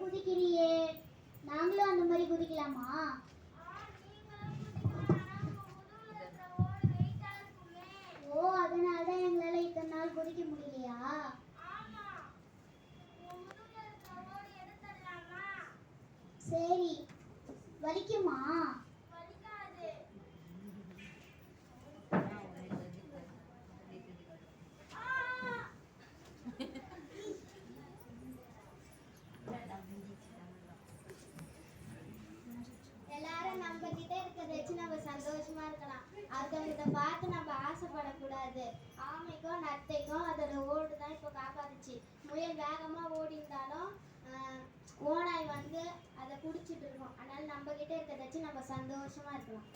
குதிக்கிறியே, நாங்களும் அந்த மாதிரி குதிக்கலாமா? ஓ, அதனாலதான் எங்களால இத்தனை நாள் குதிக்க முடியலையா? சரி, வலிக்குமா? எல்லாரும் நம்ம கிட்ட இருக்கிறத வச்சு நம்ம சந்தோஷமா இருக்கலாம். அடுத்தவங்க பார்த்து நம்ம ஆசைப்படக்கூடாது. ஆமைக்கும் நத்தைக்கும் அதோட ஓடு தான் இப்போ காப்பாத்துச்சு. முயல் வேகமா ஓடி இருந்தாலும் ஓனாய் வந்து அதை குடிச்சிட்டு இருக்கும். அதனால நம்ம கிட்ட இருக்கிறத வச்சு நம்ம சந்தோஷமா இருக்கலாம்.